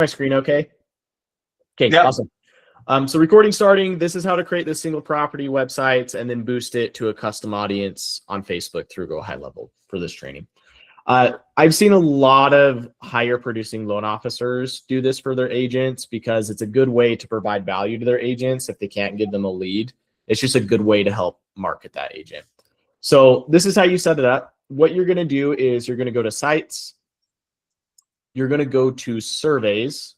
My screen okay? Okay, Yep. awesome. So recording starting, this is how to create this single property website and then boost it to a custom audience on Facebook through Go High Level for this training. I've seen a lot of higher producing loan officers do this for their agents because it's a good way to provide value to their agents if they can't give them a lead. It's just a good way to help market that agent. So this is how you set it up. What you're going to do is you're going to go to sites. You're going to go to surveys.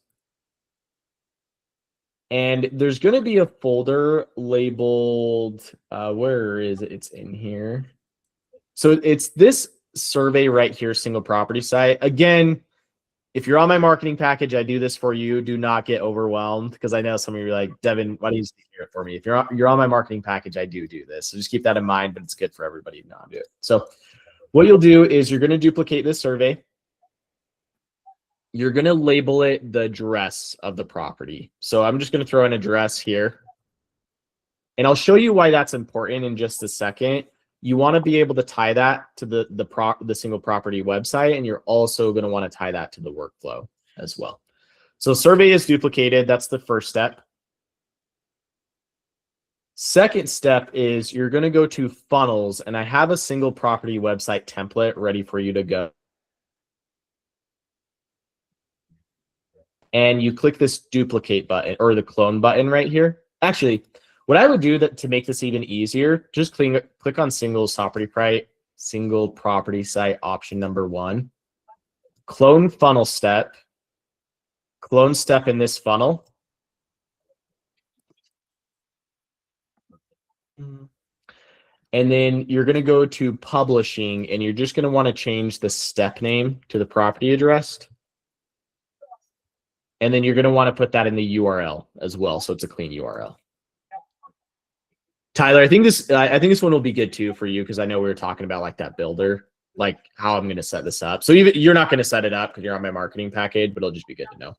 And there's going to be a folder labeled, where is it? It's in here. So it's this survey right here, single property site. Again, if you're on my marketing package, I do this for you. Do not get overwhelmed because I know some of you are like, Devin, why do you hear it for me? If you're on my marketing package, I do this. So just keep that in mind, but it's good for everybody to know how to do it. So what you'll do is you're going to duplicate this survey. You're going to label it the address of the property. So I'm just going to throw an address here. And I'll show you why that's important in just a second. You want to be able to tie that to the single property website, and you're also going to want to tie that to the workflow as well. So survey is duplicated. That's the first step. Second step is you're going to go to funnels, and I have a single property website template ready for you to go. And you click this duplicate button or the clone button right here. Actually, what I would do to make this even easier, just click on single property site option number 1, clone funnel step, clone step in this funnel. And then you're going to go to publishing, and you're just going to want to change the step name to the property address. And then you're going to want to put that in the URL as well, so it's a clean URL. Tyler, I think this one will be good too for you because I know we were talking about like that builder, like how I'm going to set this up. So you're not going to set it up because you're on my marketing package, but it'll just be good to know.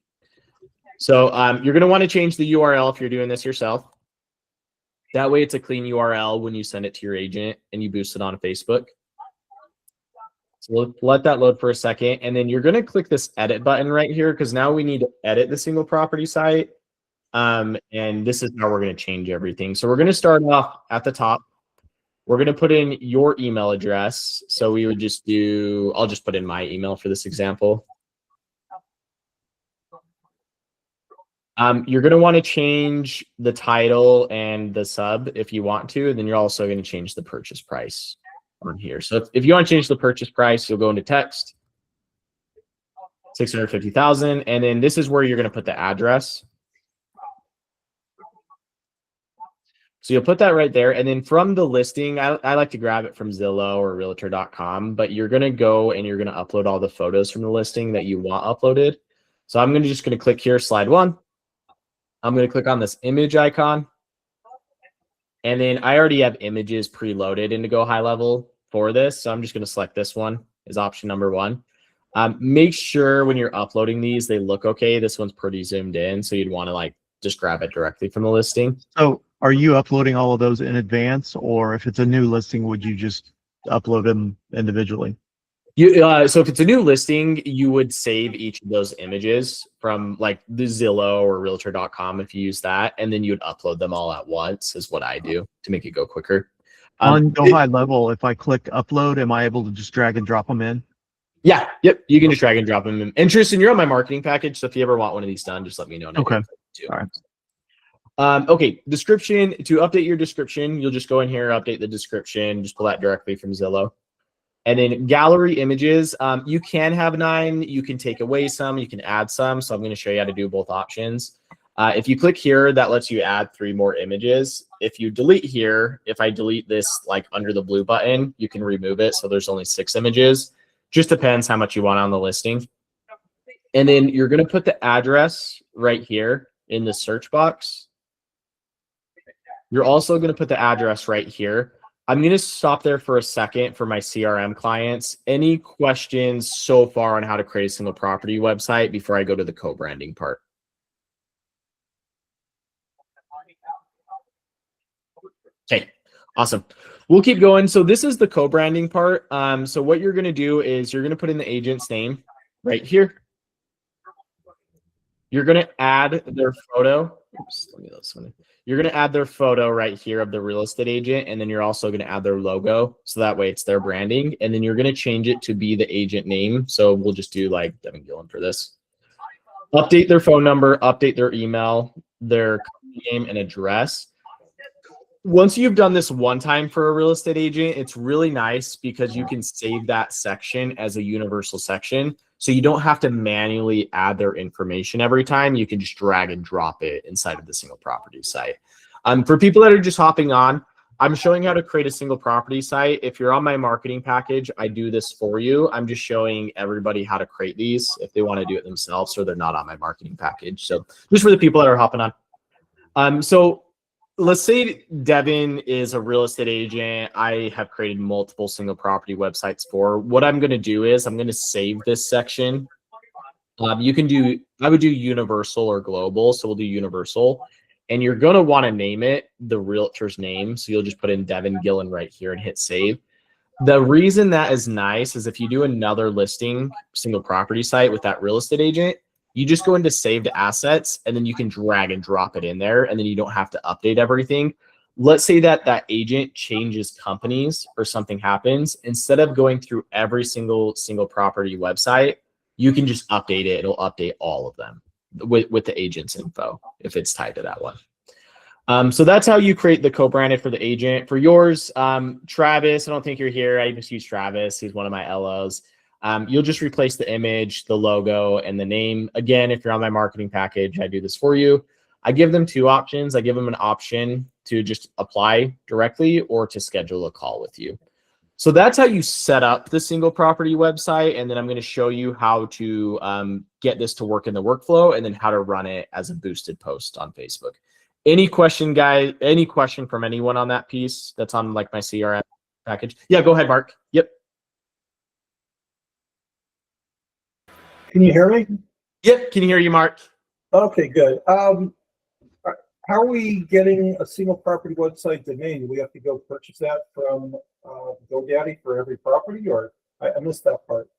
So you're going to want to change the URL if you're doing this yourself. That way it's a clean URL when you send it to your agent and you boost it on Facebook. So we'll let that load for a second. And then you're going to click this edit button right here because now we need to edit the single property site. And this is how we're going to change everything. So we're going to start off at the top. We're going to put in your email address. So we would just I'll just put in my email for this example. You're going to want to change the title and the sub if you want to, and then you're also going to change the purchase price on here. So if you want to change the purchase price, you'll go into text, 650,000, and then this is where you're going to put the address. So you'll put that right there, and then from the listing, I like to grab it from Zillow or Realtor.com, but you're going to go and you're going to upload all the photos from the listing that you want uploaded. So I'm just going to click here, slide 1. I'm going to click on this image icon. And then I already have images preloaded into Go High Level for this. So I'm just going to select this one as option number 1. Make sure when you're uploading these, they look okay. This one's pretty zoomed in. So you'd want to like just grab it directly from the listing. So are you uploading all of those in advance, or if it's a new listing, would you just upload them individually? So if it's a new listing, you would save each of those images from like the Zillow or Realtor.com if you use that, and then you'd upload them all at once is what I do to make it go quicker. On Go High Level, if I click upload, am I able to just drag and drop them in? Yeah, yep. You can just drag and drop them in. And Tristan, you're on my marketing package, so if you ever want one of these done, just let me know. Okay. All right. Okay, description. To update your description, you'll just go in here, update the description, just pull that directly from Zillow. And then gallery images, you can have 9, you can take away some, you can add some. So I'm going to show you how to do both options. If you click here, that lets you add 3 more images. If you delete here, if I delete this like under the blue button, you can remove it. So there's only 6 images. Just depends how much you want on the listing. And then you're going to put the address right here in the search box. You're also going to put the address right here. I'm going to stop there for a second for my CRM clients. Any questions so far on how to create a single property website before I go to the co-branding part? Okay, awesome. We'll keep going. So this is the co-branding part. So what you're going to do is you're going to put in the agent's name right here. You're going to add their photo. Oops, let me this one. You're going to add their photo right here of the real estate agent, and then you're also going to add their logo, so that way it's their branding, and then you're going to change it to be the agent name. So we'll just do like Devin Gillen for this. Update their phone number, update their email, their name and address. Once you've done this one time for a real estate agent, it's really nice because you can save that section as a universal section. So you don't have to manually add their information every time. You can just drag and drop it inside of the single property site. For people that are just hopping on, I'm showing how to create a single property site. If you're on my marketing package, I do this for you. I'm just showing everybody how to create these if they want to do it themselves or they're not on my marketing package. So just for the people that are hopping on. So let's say Devin is a real estate agent. I have created multiple single property websites for. What I'm going to do is I'm going to save this section. I would do universal or global. So we'll do universal. And you're going to want to name it the realtor's name. So you'll just put in Devin Gillen right here and hit save. The reason that is nice is if you do another listing single property site with that real estate agent, you just go into saved assets and then you can drag and drop it in there and then you don't have to update everything. Let's say that that agent changes companies or something happens. Instead of going through every single property website, you can just update it. It'll update all of them with the agent's info if it's tied to that one. So that's how you create the co-branded for the agent. For yours, Travis, I don't think you're here. I just use Travis. He's one of my LOs. You'll just replace the image, the logo, and the name. Again, if you're on my marketing package, I do this for you. I give them two options. I give them an option to just apply directly or to schedule a call with you. So that's how you set up the single property website. And then I'm going to show you how to get this to work in the workflow and then how to run it as a boosted post on Facebook. Any question, guys? Any question from anyone on that piece that's on like my CRM package? Yeah, go ahead, Mark. Yep. Can you hear me? Yep, can you hear you, Mark? Okay, good. How are we getting a single property website domain? Do we have to go purchase that from GoDaddy for every property, or I missed that part?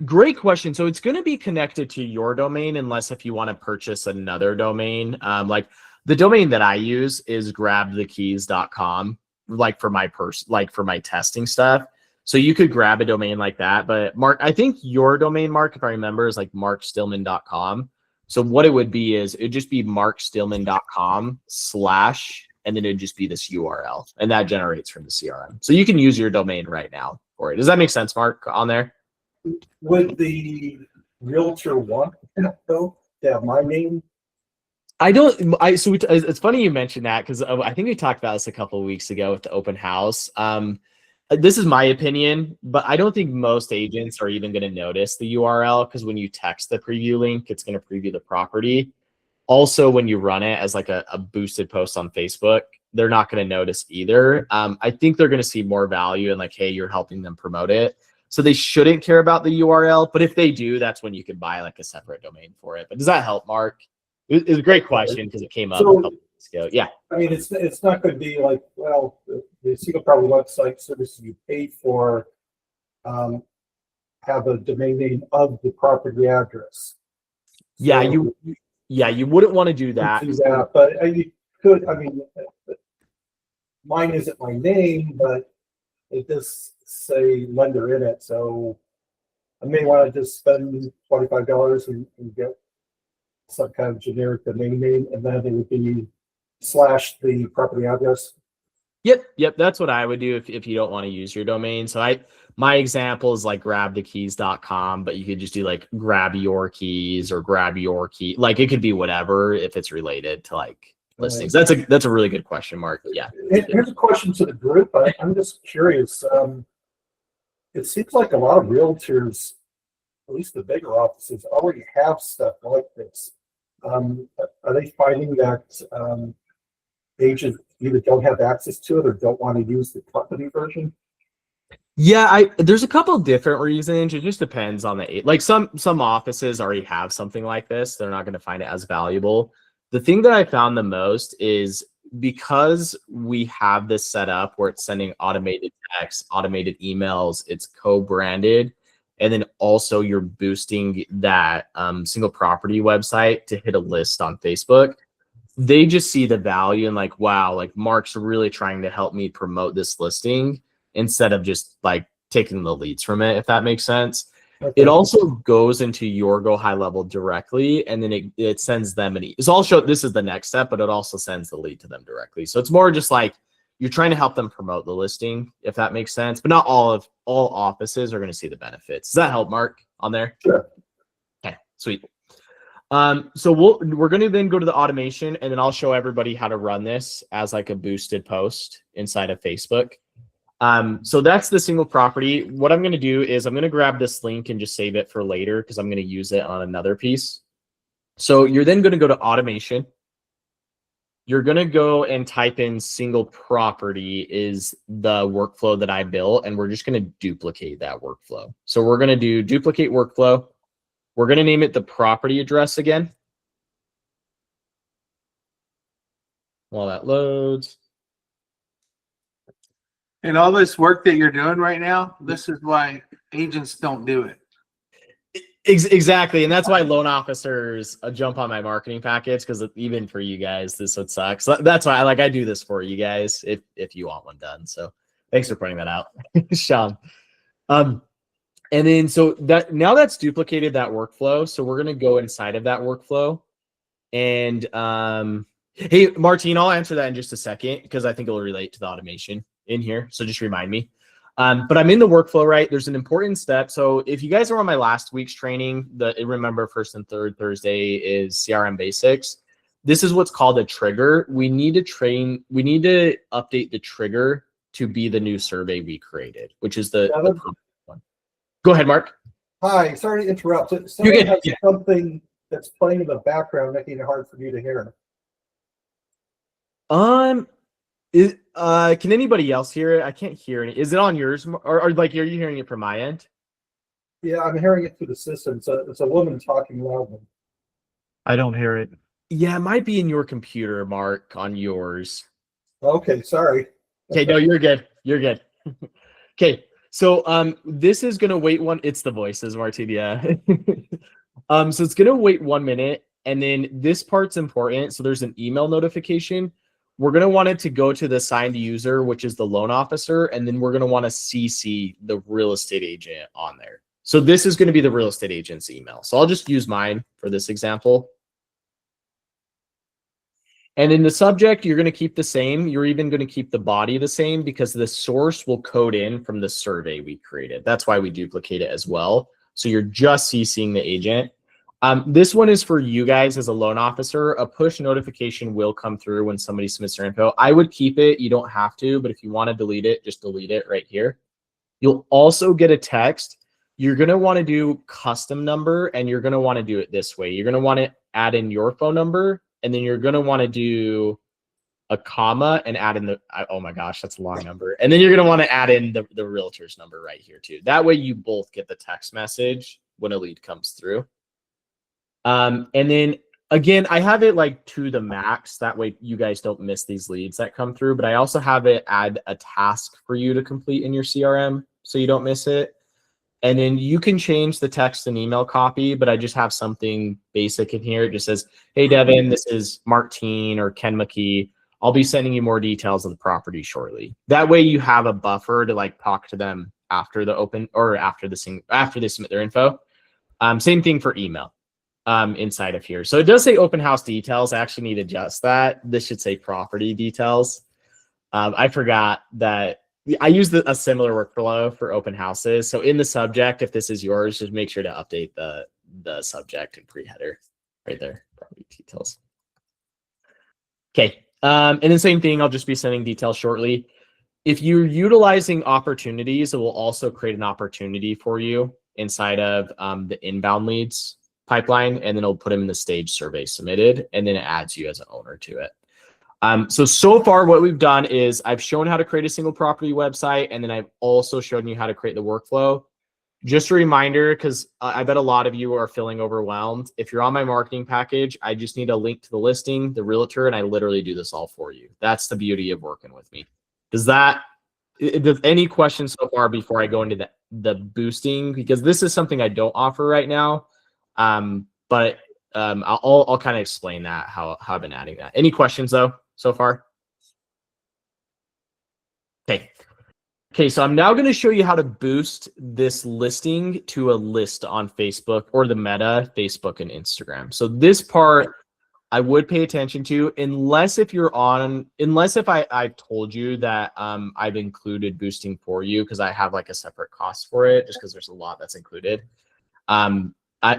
Great question. So it's going to be connected to your domain unless if you want to purchase another domain. Like the domain that I use is grabthekeys.com, like for my testing stuff. So you could grab a domain like that. But Mark, I think your domain, Mark, if I remember, is like markstillman.com. So what it would be is it'd just be markstillman.com/ and then it'd just be this URL, and that generates from the CRM. So you can use your domain right now for it. Does that make sense, Mark, on there? Would the realtor want that though, to have my name? So it's funny you mentioned that because I think we talked about this a couple of weeks ago with the open house. This is my opinion, but I don't think most agents are even going to notice the URL because when you text the preview link, it's going to preview the property. Also, when you run it as like a boosted post on Facebook, they're not going to notice either. I think they're going to see more value in like, hey, you're helping them promote it. So they shouldn't care about the URL, but if they do, that's when you can buy like a separate domain for it. But does that help, Mark? It was a great question because it came up a couple weeks ago. Yeah. I mean, it's not going to be like, well, the single property website services you paid for have a domain name of the property address. Yeah, you wouldn't want to do that. But you could. I mean, mine isn't my name, but it does say lender in it, so I may want to just spend $25 and get some kind of generic domain name, and then it would be / the property address. Yep, that's what I would do if you don't want to use your domain. So my example is like grabthekeys.com, but you could just do like grab your keys or grab your key. Like it could be whatever if it's related to like listings. That's a really good question, Mark. Yeah. Here's a question to the group. I'm just curious. It seems like a lot of realtors, at least the bigger offices, already have stuff like this. Are they finding that agents either don't have access to it or don't want to use the company version? Yeah, there's a couple different reasons. It just depends on like some offices already have something like this. They're not going to find it as valuable. The thing that I found the most is because we have this set up where it's sending automated text, automated emails, it's co-branded, And then also you're boosting that single property website to hit a list on Facebook. They just see the value and like, wow, like Mark's really trying to help me promote this listing instead of just like taking the leads from it, if that makes sense. Okay. It also goes into your Go High Level directly, and then it sends them an it's also, this is the next step, but it also sends the lead to them directly. So it's more just like you're trying to help them promote the listing, if that makes sense. But not all offices are going to see the benefits. Does that help, Mark, on there? Sure. Okay, sweet. So we're going to then go to the automation, and then I'll show everybody how to run this as like a boosted post inside of Facebook. So that's the single property. What I'm going to do is I'm going to grab this link and just save it for later because I'm going to use it on another piece. So you're then going to go to automation. You're going to go and type in single property is the workflow that I built, and we're just going to duplicate that workflow. So we're going to do duplicate workflow. We're going to name it the property address again. While that loads. And all this work that you're doing right now, this is why agents don't do it. Exactly. And that's why loan officers jump on my marketing package, because even for you guys, this would suck. So that's why I do this for you guys if you want one done. So thanks for pointing that out, Sean. And then so that now that's duplicated that workflow. So we're going to go inside of that workflow. And hey, Martine, I'll answer that in just a second because I think it'll relate to the automation in here. So just remind me. But I'm in the workflow, right? There's an important step. So if you guys are on my last week's training, remember first and third Thursday is CRM basics. This is what's called a trigger. We need to update the trigger to be the new survey we created, which is the one. Go ahead, Mark. Hi, sorry to interrupt. You're Someone good. has Yeah. something that's playing in the background, making it hard for you to hear. Can anybody else hear it? I can't hear it. Is it on yours, or like are you hearing it from my end? Yeah, I'm hearing it through the system. So it's a woman talking loudly. I don't hear it. Yeah, it might be in your computer, Mark, on yours. Okay, sorry. Okay, no, you're good. You're good. Okay, so this is gonna wait it's the voices, Martin. Yeah. So it's gonna wait 1 minute, and then this part's important. So there's an email notification. We're gonna want it to go to the assigned user, which is the loan officer, and then we're gonna want to CC the real estate agent on there. So this is gonna be the real estate agent's email. So I'll just use mine for this example. And in the subject, you're going to keep the same. You're even going to keep the body the same because the source will code in from the survey we created. That's why we duplicate it as well. So you're just CCing the agent. This one is for you guys as a loan officer. A push notification will come through when somebody submits their info. I would keep it. You don't have to, but if you want to delete it, just delete it right here. You'll also get a text. You're going to want to do custom number, and you're going to want to do it this way. You're going to want to add in your phone number, and then you're going to want to do a comma and add in the, oh my gosh, that's a long number. And then you're going to want to add in the realtor's number right here too. That way you both get the text message when a lead comes through. And then again, I have it like to the max. That way you guys don't miss these leads that come through, but I also have it add a task for you to complete in your CRM so you don't miss it. And then you can change the text and email copy, but I just have something basic in here. It just says, hey, Devin, this is Martine or Ken McKee. I'll be sending you more details of the property shortly. That way you have a buffer to like talk to them after the open or after they submit their info. Same thing for email inside of here. So it does say open house details. I actually need to adjust that. This should say property details. I forgot that I use a similar workflow for open houses. So in the subject, if this is yours, just make sure to update the subject and pre-header right there, property details. Okay. And then same thing, I'll just be sending details shortly. If you're utilizing opportunities, it will also create an opportunity for you inside of the inbound leads pipeline, and then it'll put them in the stage survey submitted, and then it adds you as an owner to it. So far what we've done is I've shown how to create a single property website, and then I've also shown you how to create the workflow. Just a reminder, because I bet a lot of you are feeling overwhelmed. If you're on my marketing package, I just need a link to the listing, the realtor, and I literally do this all for you. That's the beauty of working with me. Does any questions so far before I go into the boosting, because this is something I don't offer right now. But I'll kind of explain that, how I've been adding that. Any questions though so far? Okay. Okay, so I'm now going to show you how to boost this listing to a list on Facebook or the Meta, Facebook and Instagram. So this part I would pay attention to, unless if I've told you that I've included boosting for you, because I have like a separate cost for it, just because there's a lot that's included.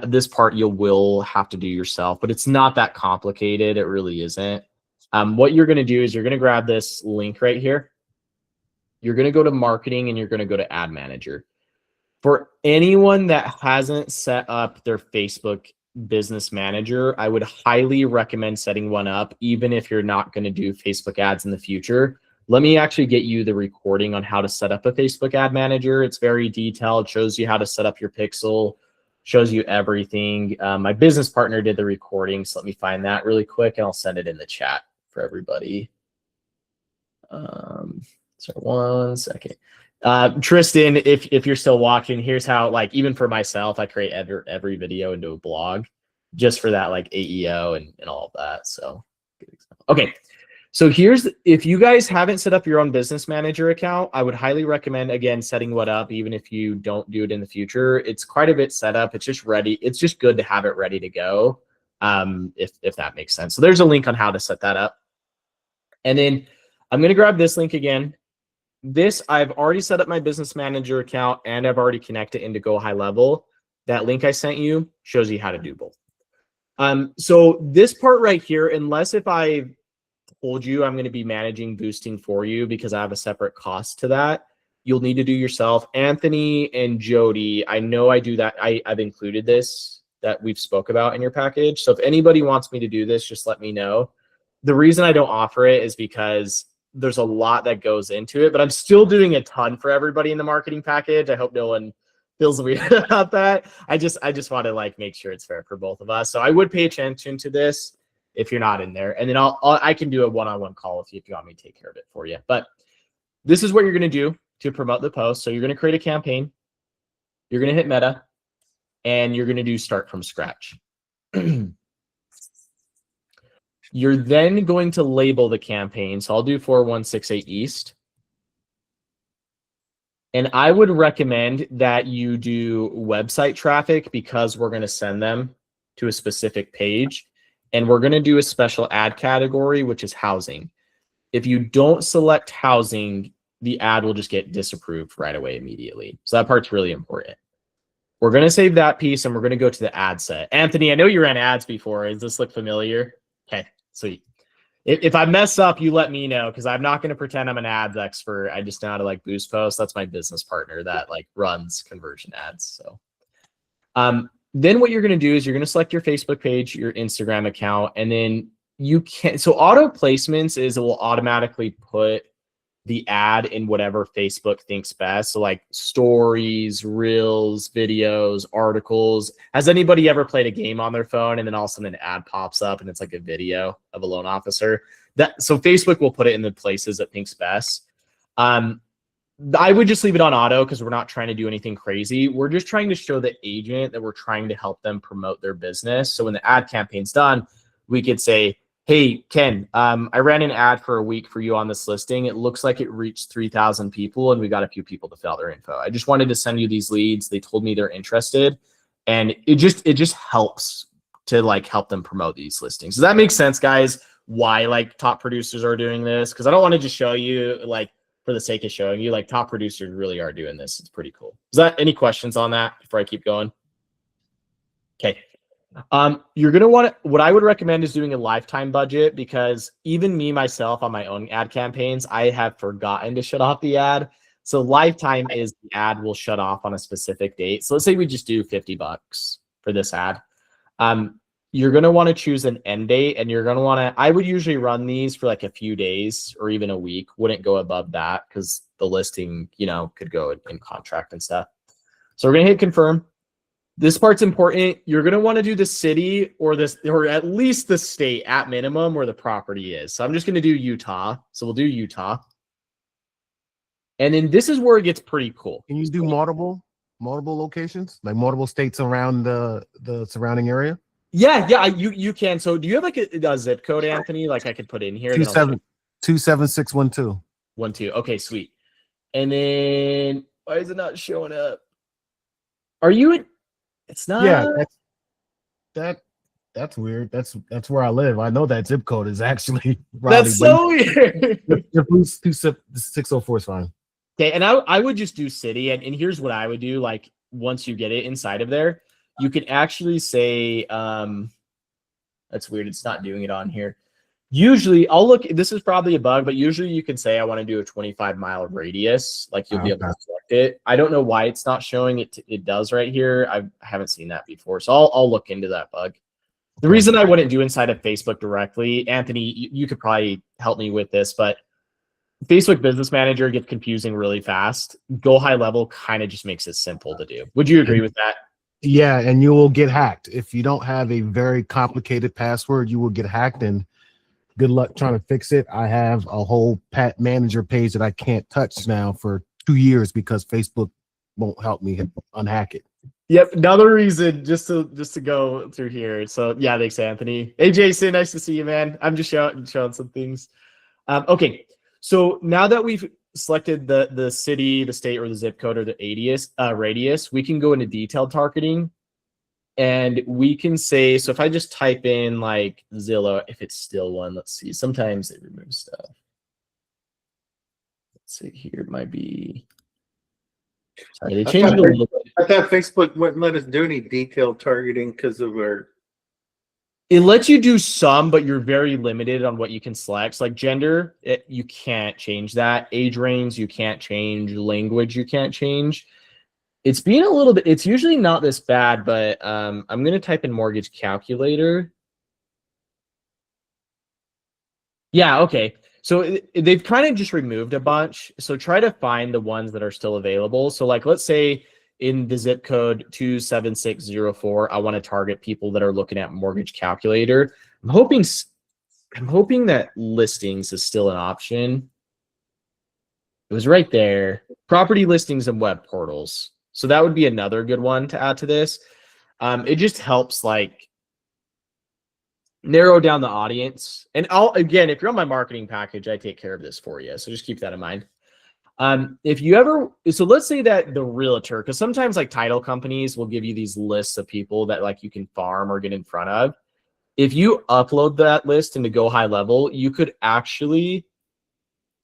This part you will have to do yourself, but it's not that complicated. It really isn't. What you're going to do is you're going to grab this link right here. You're going to go to marketing and you're going to go to ad manager. For anyone that hasn't set up their Facebook business manager, I would highly recommend setting one up, even if you're not going to do Facebook ads in the future. Let me actually get you the recording on how to set up a Facebook ad manager. It's very detailed, shows you how to set up your pixel, shows you everything. My business partner did the recording, so let me find that really quick and I'll send it in the chat for everybody. So 1 second. Tristan, if you're still watching, here's how, like, even for myself, I create every video into a blog just for that, like AEO and all of that. So, okay. So if you guys haven't set up your own business manager account, I would highly recommend, again, setting one up, even if you don't do it in the future. It's quite a bit set up. It's just ready. It's just good to have it ready to go. If that makes sense. So there's a link on how to set that up. And then I'm going to grab this link again. I've already set up my business manager account and I've already connected into Go High Level. That link I sent you shows you how to do both. So this part right here, unless if I told you I'm going to be managing boosting for you because I have a separate cost to that, you'll need to do yourself. Anthony and Jody, I know I do that. I've included this that we've spoke about in your package. So if anybody wants me to do this, just let me know. The reason I don't offer it is because there's a lot that goes into it, but I'm still doing a ton for everybody in the marketing package. I hope no one feels weird about that. I just want to like make sure it's fair for both of us. So I would pay attention to this if you're not in there, and then I can do a one-on-one call if you want me to take care of it for you. But this is what you're going to do to promote the post. So you're going to create a campaign. You're going to hit Meta, and you're going to do start from scratch. You're then going to label the campaign. So I'll do 4168 East. And I would recommend that you do website traffic because we're going to send them to a specific page. And we're going to do a special ad category, which is housing. If you don't select housing, the ad will just get disapproved right away immediately. So that part's really important. We're going to save that piece and we're going to go to the ad set. Anthony, I know you ran ads before. Does this look familiar? Okay, sweet. If I mess up, you let me know because I'm not going to pretend I'm an ads expert. I just know how to like boost posts. That's my business partner that like runs conversion ads. So then what you're going to do is you're going to select your Facebook page, your Instagram account, and then you can, so auto placements is it will automatically put the ad in whatever Facebook thinks best. So like stories, reels, videos, articles. Has anybody ever played a game on their phone and then all of a sudden an ad pops up and it's like a video of a loan officer? So Facebook will put it in the places it thinks best. I would just leave it on auto because we're not trying to do anything crazy. We're just trying to show the agent that we're trying to help them promote their business. So when the ad campaign's done, we could say, hey, Ken, I ran an ad for a week for you on this listing. It looks like it reached 3,000 people and we got a few people to fill out their info. I just wanted to send you these leads. They told me they're interested. And it just helps to like help them promote these listings. Does that make sense, guys? Why like top producers are doing this? Because I don't want to just show you like for the sake of showing you, like top producers really are doing this. It's pretty cool. Is that any questions on that before I keep going? Okay. You're going to want to, what I would recommend is doing a lifetime budget because even me, myself on my own ad campaigns, I have forgotten to shut off the ad. So lifetime is the ad will shut off on a specific date. So let's say we just do $50 for this ad. You're going to want to choose an end date and you're going to want to, I would usually run these for like a few days or even a week. Wouldn't go above that because the listing, you know, could go in contract and stuff. So we're going to hit confirm. This part's important. You're going to want to do the city or at least the state at minimum where the property is. So I'm just going to do Utah. So we'll do Utah. And then this is where it gets pretty cool. Can you do multiple? multiple locations, like multiple states around the surrounding area? Yeah, you can. So do you have like a zip code, Anthony? Like I could put in here. Two Then I'll check. seven 27612. 1-2. Okay, sweet. And then why is it not showing up? Are you in? It's not. Yeah, that's weird. That's where I live. I know that zip code is actually Raleigh. That's so weird. The Bruce 604 is fine. Okay, and I would just do city, and here's what I would do. Like once you get it inside of there, you can actually say, that's weird. It's not doing it on here. Usually, I'll look. This is probably a bug, but usually you can say I want to do a 25-mile radius. Like you'll be able to select it. I don't know why it's not showing it. It does right here. I haven't seen that before, so I'll look into that bug. The reason I wouldn't do inside of Facebook directly, Anthony, you could probably help me with this, but Facebook Business Manager gets confusing really fast. Go high level kind of just makes it simple to do. Would you agree with that? Yeah, and you will get hacked if you don't have a very complicated password. You will get hacked, and good luck trying to fix it. I have a whole Pat Manager page that I can't touch now for 2 years because Facebook won't help me unhack it. Yep, another reason just to go through here. So yeah, thanks, Anthony. Hey, Jason, nice to see you, man. I'm just showing some things. Okay, so now that we've selected the city, the state, or the zip code, or the radius, we can go into detailed targeting, and we can say. So if I just type in like Zillow, if it's still one, let's see. Sometimes it removes stuff. Let's see here. It might be. Sorry, they changed it a little bit. I thought Facebook wouldn't let us do any detailed targeting because of our. It lets you do some, but you're very limited on what you can select. So like gender, you can't change that. Age range, you can't change. Language, you can't change. It's being a little bit. It's usually not this bad, but I'm going to type in mortgage calculator. Yeah, okay. So they've kind of just removed a bunch. So try to find the ones that are still available. So like, let's say in the zip code 27604, I want to target people that are looking at mortgage calculator. I'm hoping that listings is still an option. It was right there. Property listings and web portals. So that would be another good one to add to this. It just helps like narrow down the audience. And again, if you're on my marketing package, I take care of this for you. So just keep that in mind. If you ever, so let's say that the realtor, because sometimes like title companies will give you these lists of people that like you can farm or get in front of. If you upload that list into Go High Level, you could actually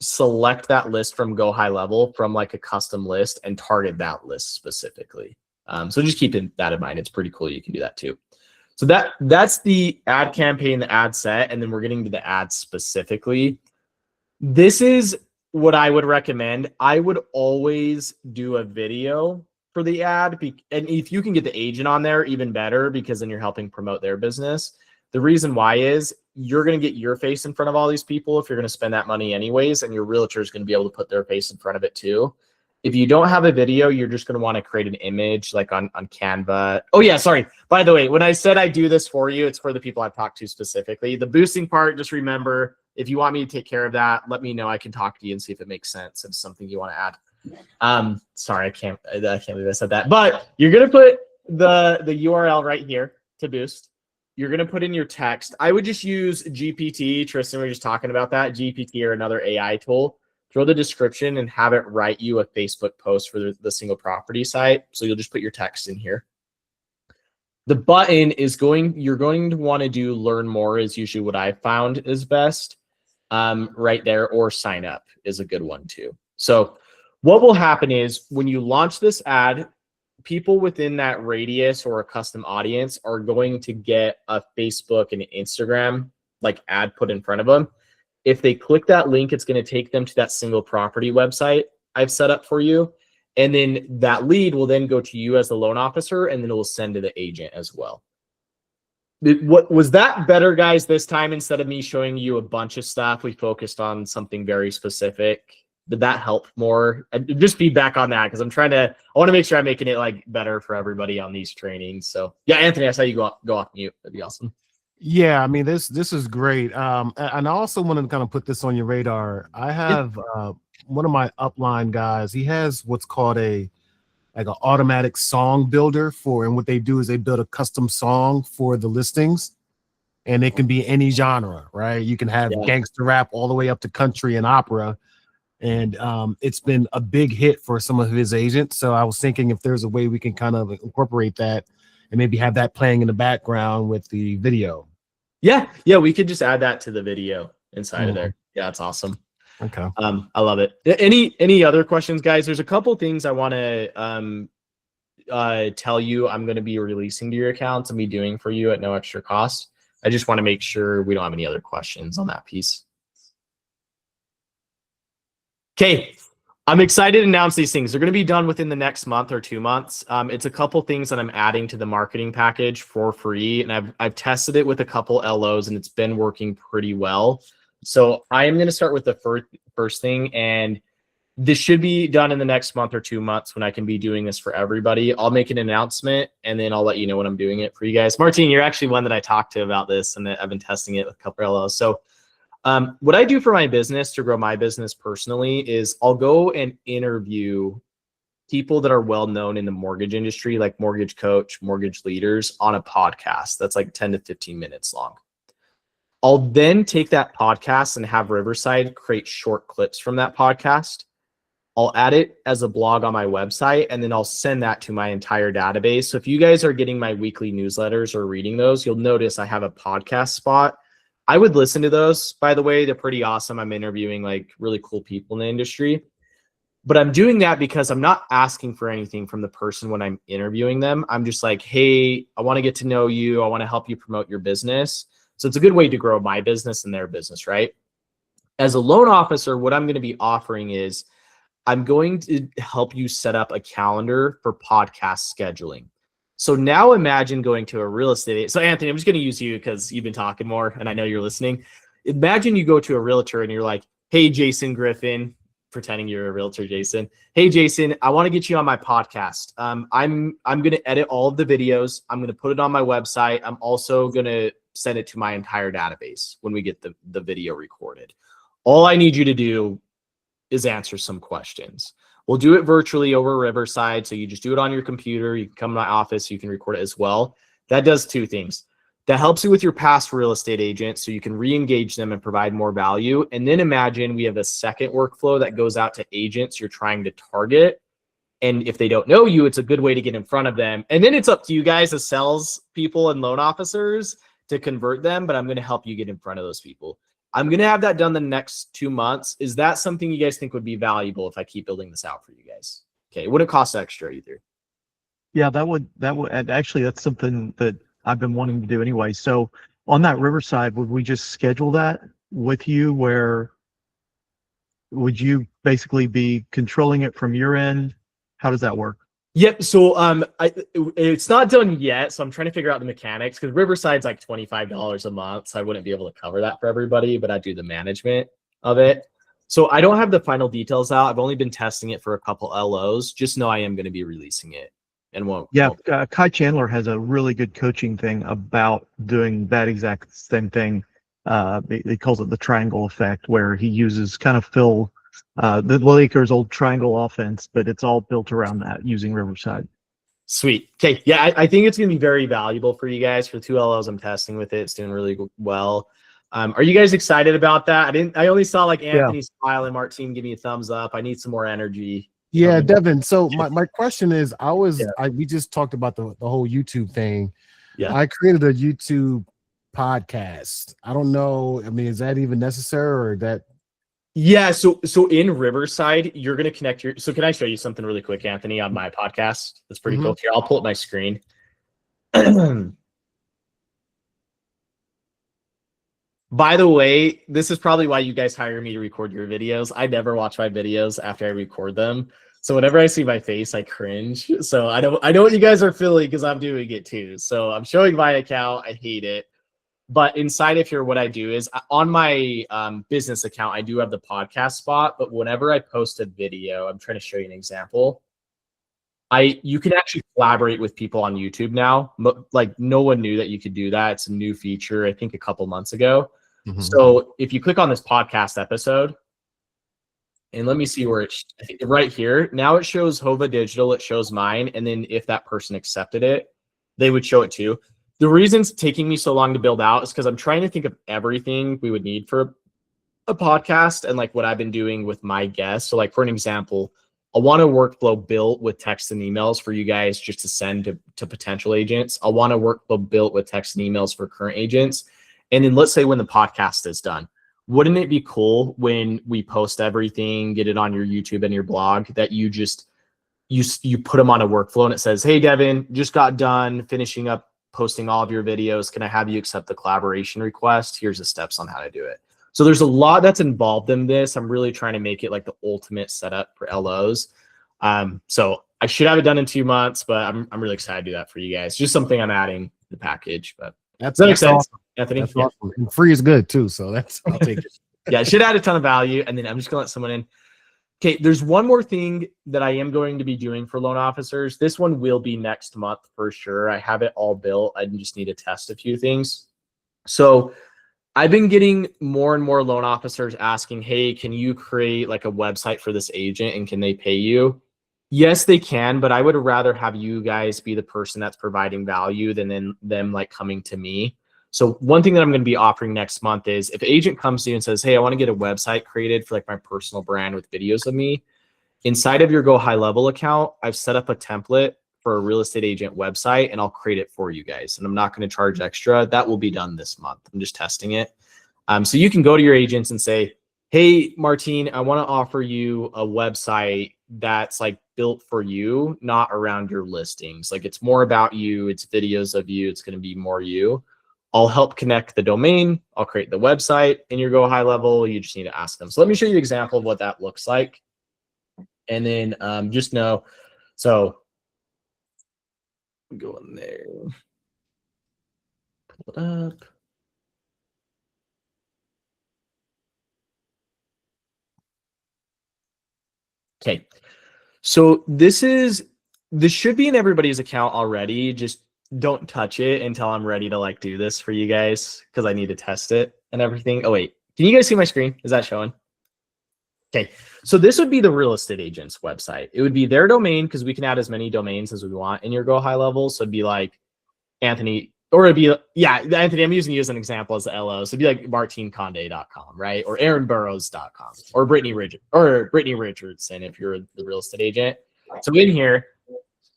select that list from Go High Level from like a custom list and target that list specifically. So just keep that in mind. It's pretty cool. You can do that too. So that's the ad campaign, the ad set, and then we're getting to the ad specifically. This is what I would recommend. I would always do a video for the ad, and if you can get the agent on there, even better, because then you're helping promote their business. The reason why is you're going to get your face in front of all these people if you're going to spend that money anyways, and your realtor is going to be able to put their face in front of it too. If you don't have a video, you're just going to want to create an image like on Canva. Oh yeah, sorry. By the way, when I said I do this for you, it's for the people I've talked to specifically. The boosting part, just remember, if you want me to take care of that, let me know. I can talk to you and see if it makes sense. If it's something you want to add. Sorry, I can't believe I said that. But you're going to put the URL right here to boost. You're going to put in your text. I would just use GPT. Tristan, we were just talking about that. GPT or another AI tool. Throw the description and have it write you a Facebook post for the single property site. So you'll just put your text in here. The button is you're going to want to do learn more is usually what I found is best right there, or sign up is a good one too. So what will happen is when you launch this ad, people within that radius or a custom audience are going to get a Facebook and Instagram like ad put in front of them. If they click that link, it's going to take them to that single property website I've set up for you. And then that lead will then go to you as the loan officer, and then it will send to the agent as well. What was that better, guys, this time? Instead of me showing you a bunch of stuff, we focused on something very specific. Did that help more? Just feedback on that, because I want to make sure I'm making it like better for everybody on these trainings. So yeah, Anthony, I saw you go off mute. That'd be awesome. Yeah, I mean this is great. And I also want to kind of put this on your radar. I have one of my upline guys. He has what's called a like an automatic song builder and what they do is they build a custom song for the listings, and it can be any genre, right? You can have gangster rap all the way up to country and opera. And it's been a big hit for some of his agents. So I was thinking if there's a way we can kind of incorporate that and maybe have that playing in the background with the video. Yeah, we could just add that to the video inside of there. Yeah, that's awesome. Okay. I love it. Any other questions, guys? There's a couple things I want to tell you I'm going to be releasing to your accounts and be doing for you at no extra cost. I just want to make sure we don't have any other questions on that piece. Okay, I'm excited to announce these things. They're going to be done within the next month or 2 months. It's a couple things that I'm adding to the marketing package for free, and I've tested it with a couple LOs, and it's been working pretty well. So I am going to start with the first thing, and this should be done in the next month or 2 months when I can be doing this for everybody. I'll make an announcement, and then I'll let you know when I'm doing it for you guys. Martine, you're actually one that I talked to about this, and I've been testing it with a couple LOs. So what I do for my business to grow my business personally is I'll go and interview people that are well known in the mortgage industry, like mortgage coach, mortgage leaders, on a podcast that's like 10 to 15 minutes long. I'll then take that podcast and have Riverside create short clips from that podcast. I'll add it as a blog on my website, and then I'll send that to my entire database. So if you guys are getting my weekly newsletters or reading those, you'll notice I have a podcast spot. I would listen to those, by the way. They're pretty awesome. I'm interviewing like really cool people in the industry. But I'm doing that because I'm not asking for anything from the person when I'm interviewing them. I'm just like, hey, I want to get to know you. I want to help you promote your business. So it's a good way to grow my business and their business, right? As a loan officer, what I'm going to be offering is I'm going to help you set up a calendar for podcast scheduling. So now imagine going to a real estate. So Anthony, I'm just going to use you because you've been talking more and I know you're listening. Imagine you go to a realtor and you're like, hey, Jason Griffin, pretending you're a realtor, Jason. Hey, Jason, I want to get you on my podcast. I'm going to edit all of the videos. I'm going to put it on my website. I'm also going to send it to my entire database when we get the video recorded. All I need you to do is answer some questions. We'll do it virtually over Riverside. So you just do it on your computer. You can come to my office. You can record it as well. That does two things. That helps you with your past real estate agent so you can re-engage them and provide more value. And then imagine we have a second workflow that goes out to agents you're trying to target. And if they don't know you, it's a good way to get in front of them. And then it's up to you guys as sales people and loan officers to convert them. But I'm going to help you get in front of those people. I'm going to have that done the next 2 months. Is that something you guys think would be valuable if I keep building this out for you guys? Okay. It wouldn't cost extra either. Yeah, that would, and actually that's something that I've been wanting to do anyway. So on that Riverside, would we just schedule that with you, where would you basically be controlling it from your end? How does that work? Yep. So it's not done yet. So I'm trying to figure out the mechanics, because Riverside's like $25 a month. So I wouldn't be able to cover that for everybody, but I do the management of it. So I don't have the final details out. I've only been testing it for a couple LOs. Just know I am going to be releasing it. And won't. Kai Chandler has a really good coaching thing about doing that exact same thing. He calls it the triangle effect, where he uses kind of the Lakers' old triangle offense, but it's all built around that using Riverside. Sweet. Okay. Yeah, I think it's going to be very valuable for you guys. For 2 LOs I'm testing with it. It's doing really well. Are you guys excited about that? I only saw like Anthony smile and Martine give me a thumbs up. I need some more energy. Yeah, Devin. So my question is, we just talked about the whole YouTube thing. Yeah. I created a YouTube podcast. I don't know. I mean, is that even necessary, or that? Yeah. So in Riverside, you're going to connect so can I show you something really quick, Anthony, on my podcast? That's pretty cool. Here, I'll pull up my screen. By the way, this is probably why you guys hire me to record your videos. I never watch my videos after I record them. So whenever I see my face, I cringe. So I know what you guys are feeling, because I'm doing it too. So I'm showing my account. I hate it. But inside of here, what I do is on my business account, I do have the podcast spot. But whenever I post a video, I'm trying to show you an example. You can actually collaborate with people on YouTube now. Like, no one knew that you could do that. It's a new feature, I think, a couple months ago. So if you click on this podcast episode And let me see where it's right here. Now it shows Hova Digital, it shows mine. And then if that person accepted it, they would show it too. The reason it's taking me so long to build out is because I'm trying to think of everything we would need for a podcast and like what I've been doing with my guests. So like for an example, I want a workflow built with text and emails for you guys just to send to potential agents. I want a workflow built with text and emails for current agents. And then let's say when the podcast is done, wouldn't it be cool when we post everything, get it on your YouTube and your blog, that you just you put them on a workflow and it says, hey, Devin, just got done finishing up posting all of your videos. Can I have you accept the collaboration request? Here's the steps on how to do it. So there's a lot that's involved in this. I'm really trying to make it like the ultimate setup for LOs. So I should have it done in 2 months, but I'm really excited to do that for you guys. Just something I'm adding to the package. But does that make sense, awesome. Anthony? That's awesome. And free is good too. So I'll take it. Yeah, it should add a ton of value. And then I'm just gonna let someone in. Okay, there's one more thing that I am going to be doing for loan officers. This one will be next month for sure. I have it all built. I just need to test a few things. So I've been getting more and more loan officers asking, hey, can you create like a website for this agent and can they pay you? Yes, they can, but I would rather have you guys be the person that's providing value than them like coming to me. So one thing that I'm going to be offering next month is if an agent comes to you and says, hey, I want to get a website created for like my personal brand with videos of me, inside of your Go High Level account, I've set up a template for a real estate agent website and I'll create it for you guys. And I'm not going to charge extra. That will be done this month. I'm just testing it. So you can go to your agents and say, hey, Martine, I want to offer you a website that's like built for you, not around your listings. Like it's more about you. It's videos of you. It's going to be more you. I'll help connect the domain. I'll create the website in your Go High Level. You just need to ask them. So let me show you an example of what that looks like. And then just know, so go in there, pull it up. Okay, so this should be in everybody's account already. Just don't touch it until I'm ready to like do this for you guys because I need to test it and everything. Oh wait, can you guys see my screen? Is that showing? Okay, so this would be the real estate agent's website. It would be their domain because we can add as many domains as we want in your Go High Level. So it'd be like Anthony, or it'd be, yeah, Anthony, I'm using you as an example as the LO. So it'd be like martineconde.com, right? Or aaronburrows.com or Brittany Richardson if you're the real estate agent. So in here,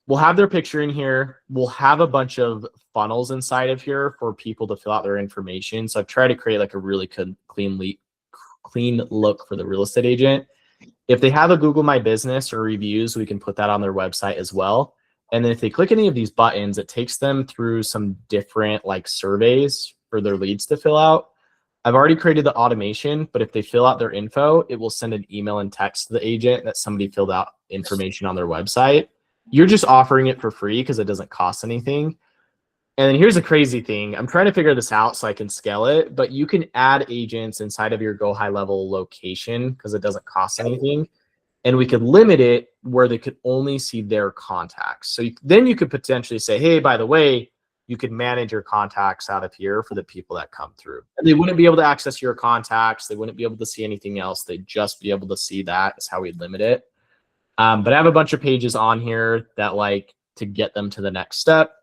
we'll have their picture in here. We'll have a bunch of funnels inside of here for people to fill out their information. So I've tried to create like a really clean look for the real estate agent. If they have a Google My Business or reviews, we can put that on their website as well. And then if they click any of these buttons, it takes them through some different like surveys for their leads to fill out. I've already created the automation, but if they fill out their info, it will send an email and text to the agent that somebody filled out information on their website. You're just offering it for free because it doesn't cost anything. And then here's a crazy thing. I'm trying to figure this out so I can scale it, but you can add agents inside of your Go High Level location because it doesn't cost anything. And we could limit it where they could only see their contacts. So then you could potentially say, hey, by the way, you could manage your contacts out of here for the people that come through. And they wouldn't be able to access your contacts. They wouldn't be able to see anything else. They'd just be able to see that. Is how we'd limit it. But I have a bunch of pages on here that like to get them to the next step,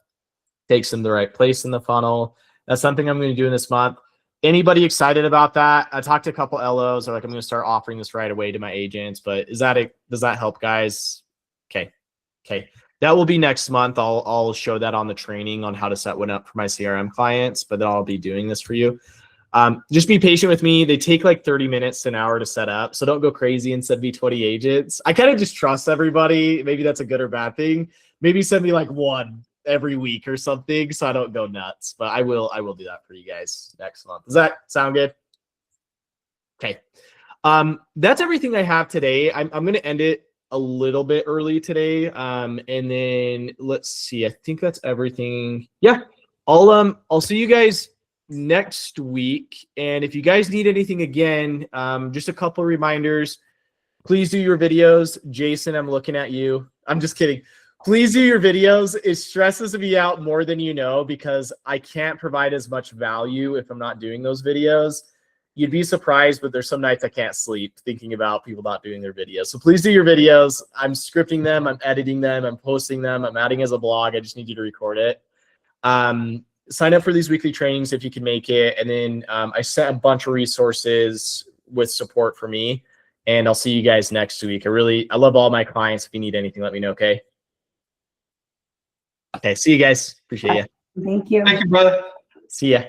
takes them the right place in the funnel. That's something I'm going to do in this month. Anybody excited about that? I talked to a couple LOs. They're like, I'm going to start offering this right away to my agents. But does that help, guys? Okay. That will be next month. I'll show that on the training on how to set one up for my CRM clients. But then I'll be doing this for you. Just be patient with me. They take like 30 minutes to an hour to set up. So don't go crazy and send me 20 agents. I kind of just trust everybody. Maybe that's a good or bad thing. Maybe send me like one every week or something so I don't go nuts. But I will do that for you guys next month. Does that sound good? Okay. That's everything I have today. I'm going to end it a little bit early today. And then let's see. I think that's everything. Yeah. I'll see you guys next week. And if you guys need anything again, just a couple of reminders. Please do your videos. Jason, I'm looking at you. I'm just kidding. Please do your videos. It stresses me out more than you know because I can't provide as much value if I'm not doing those videos. you'd be surprised, but there's some nights I can't sleep thinking about people not doing their videos. So please do your videos. I'm scripting them, I'm editing them, I'm posting them, I'm adding as a blog. I just need you to record it. Sign up for these weekly trainings if you can make it. And then I sent a bunch of resources with support for me. And I'll see you guys next week. I love all my clients. If you need anything, let me know, okay? Okay, see you guys. Appreciate you. Thank you. Thank you, brother. See ya.